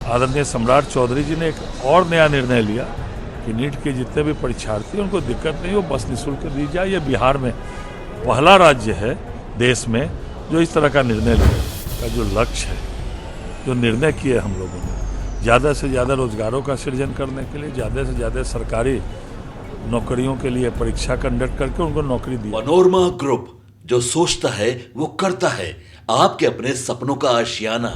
आदरणीय सम्राट चौधरी जी ने एक और नया निर्णय लिया कि नीट के जितने भी परीक्षार्थी उनको दिक्कत नहीं हो, बस निःशुल्क दी जाए। ये बिहार में पहला राज्य है देश में जो इस तरह का निर्णय लिया का जो लक्ष्य है, जो निर्णय किए हम लोगों ने, ज़्यादा से ज़्यादा रोजगारों का सृजन करने के लिए, ज़्यादा से ज़्यादा सरकारी नौकरियों के लिए परीक्षा कंडक्ट करके उनको नौकरी दी। मनोरमा ग्रुप, जो सोचता है वो करता है, आपके अपने सपनों का आशियाना।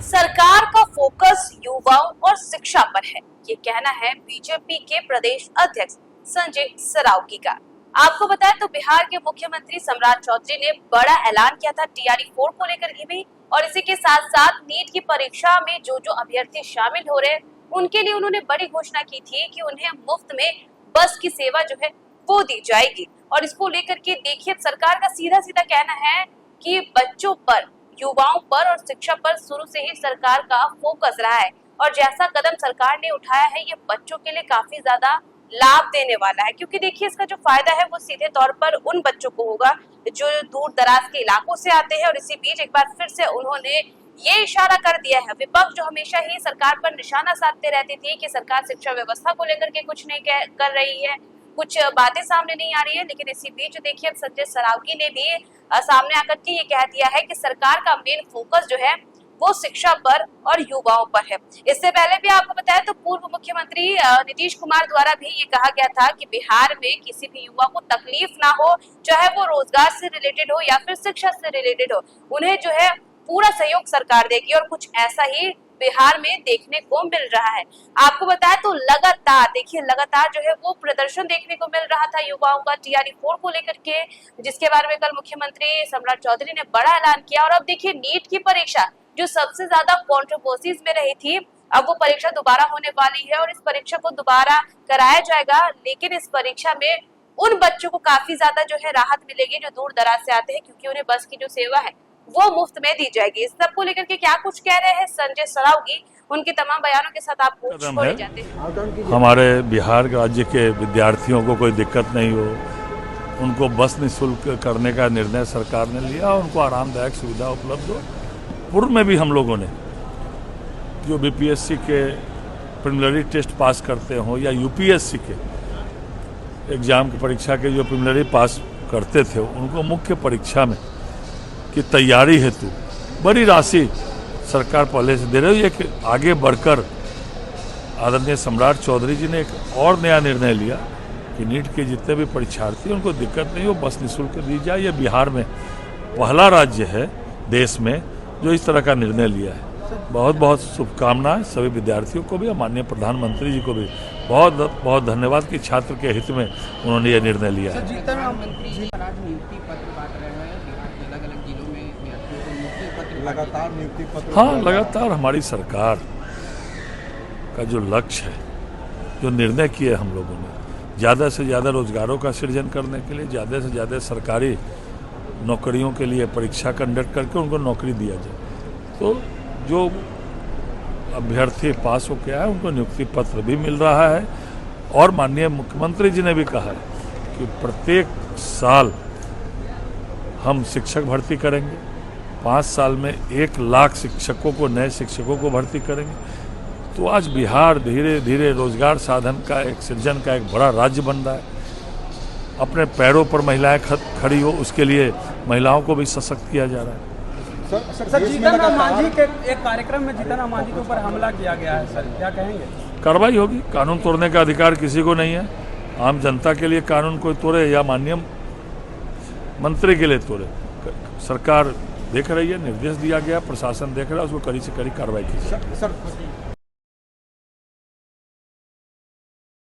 सरकार का फोकस युवाओं और शिक्षा पर है, ये कहना है बीजेपी के प्रदेश अध्यक्ष संजय सरावगी का। आपको बताएं तो बिहार के मुख्यमंत्री सम्राट चौधरी ने बड़ा ऐलान किया था TRE 4 को लेकर के भी, और इसी के साथ साथ नीट की परीक्षा में जो जो अभ्यर्थी शामिल हो रहे हैं उनके लिए उन्होंने बड़ी घोषणा की थी कि उन्हें मुफ्त में बस की सेवा जो है वो दी जाएगी। और इसको लेकर के देखिए, सरकार का सीधा सीधा कहना है कि बच्चों पर, युवाओं पर और शिक्षा पर शुरू से ही सरकार का फोकस रहा है, और जैसा कदम सरकार ने उठाया है ये बच्चों के लिए काफी ज्यादा लाभ देने वाला है, क्योंकि देखिए इसका जो फायदा है वो सीधे तौर पर उन बच्चों को होगा जो दूर दराज के इलाकों से आते हैं। और इसी बीच एक बार फिर से उन्होंने ये इशारा कर दिया है, विपक्ष जो हमेशा ही सरकार पर निशाना साधते रहती थी कि सरकार शिक्षा व्यवस्था को लेकर के कुछ नहीं कर रही है, कुछ बातें सामने नहीं आ रही है, लेकिन इसी बीच देखिए संजय सरावगी ने भी सामने आकर के ये कह दिया है कि सरकार का मेन फोकस जो है वो शिक्षा पर और युवाओं पर है। इससे पहले भी आपको बताया तो पूर्व मुख्यमंत्री नीतीश कुमार द्वारा भी ये कहा गया था कि बिहार में किसी भी युवा को तकलीफ ना हो, चाहे वो रोजगार से रिलेटेड हो या फिर शिक्षा से रिलेटेड हो, उन्हें जो है पूरा सहयोग सरकार देगी, और कुछ ऐसा ही बिहार में देखने को मिल रहा है। आपको बताया तो लगातार देखिए, लगातार जो है वो प्रदर्शन देखने को मिल रहा था युवाओं का TRE 4 को लेकर के, जिसके बारे में कल मुख्यमंत्री सम्राट चौधरी ने बड़ा ऐलान किया। और अब देखिए नीट की परीक्षा जो सबसे ज्यादा कंट्रोवर्सीज में रही थी, अब वो परीक्षा दोबारा होने वाली है और इस परीक्षा को दोबारा कराया जाएगा, लेकिन इस परीक्षा में उन बच्चों को काफी ज्यादा जो है राहत मिलेगी जो दूर दराज से आते हैं, क्योंकि उन्हें बस की जो सेवा है वो मुफ्त में दी जाएगी। इस सब को लेकर के क्या कुछ कह रहे हैं संजय सरावगी, उनके तमाम बयानों के साथ आप पूछ जाते हैं। हमारे बिहार राज्य के विद्यार्थियों को कोई दिक्कत नहीं हो, उनको बस निःशुल्क करने का निर्णय सरकार ने लिया, उनको आरामदायक सुविधा उपलब्ध हो। पूर्व में भी हम लोगों ने जो BPSC के प्रीलिमिनरी टेस्ट पास करते हो या UPSC के एग्जाम की परीक्षा के जो प्रीलिमिनरी पास करते थे, उनको मुख्य परीक्षा में की तैयारी हेतु बड़ी राशि सरकार पहले से दे रही है। कि आगे बढ़कर आदरणीय सम्राट चौधरी जी ने एक और नया निर्णय लिया कि नीट के जितने भी परीक्षार्थी उनको दिक्कत नहीं हो, बस निःशुल्क दी जाए। ये बिहार में पहला राज्य है देश में जो इस तरह का निर्णय लिया है। बहुत बहुत शुभकामनाएं सभी विद्यार्थियों को भी और माननीय प्रधानमंत्री जी को भी बहुत बहुत धन्यवाद कि छात्र के हित में उन्होंने ये निर्णय लिया है। लगातार नियुक्ति पत्र, हाँ, लगातार हमारी सरकार का जो लक्ष्य है, जो निर्णय किए हम लोगों ने, ज़्यादा से ज़्यादा रोजगारों का सृजन करने के लिए, ज़्यादा से ज़्यादा सरकारी नौकरियों के लिए परीक्षा कंडक्ट करके उनको नौकरी दिया जाए। तो जो अभ्यर्थी पास हो गया है उनको नियुक्ति पत्र भी मिल रहा है, और माननीय मुख्यमंत्री जी ने भी कहा है कि प्रत्येक साल हम शिक्षक भर्ती करेंगे, 5 साल में 1 लाख शिक्षकों को, नए शिक्षकों को भर्ती करेंगे। तो आज बिहार धीरे धीरे रोजगार साधन का एक सृजन का एक बड़ा राज्य बन रहा है। अपने पैरों पर महिलाएं खड़ी हो, उसके लिए महिलाओं को भी सशक्त किया जा रहा है। सर जीतन राम मांझी के एक कार्यक्रम में जीतन राम मांझी के ऊपर हमला किया गया है, सर क्या कहेंगे? कार्रवाई होगी। कानून तोड़ने का अधिकार किसी को नहीं है। आम जनता के लिए कानून कोई तोड़े या माननीय मंत्री के लिए तोड़े, सरकार देख रही है, निर्देश दिया गया, प्रशासन देख रहा है, उसको कड़ी से कड़ी कार्रवाई की। सर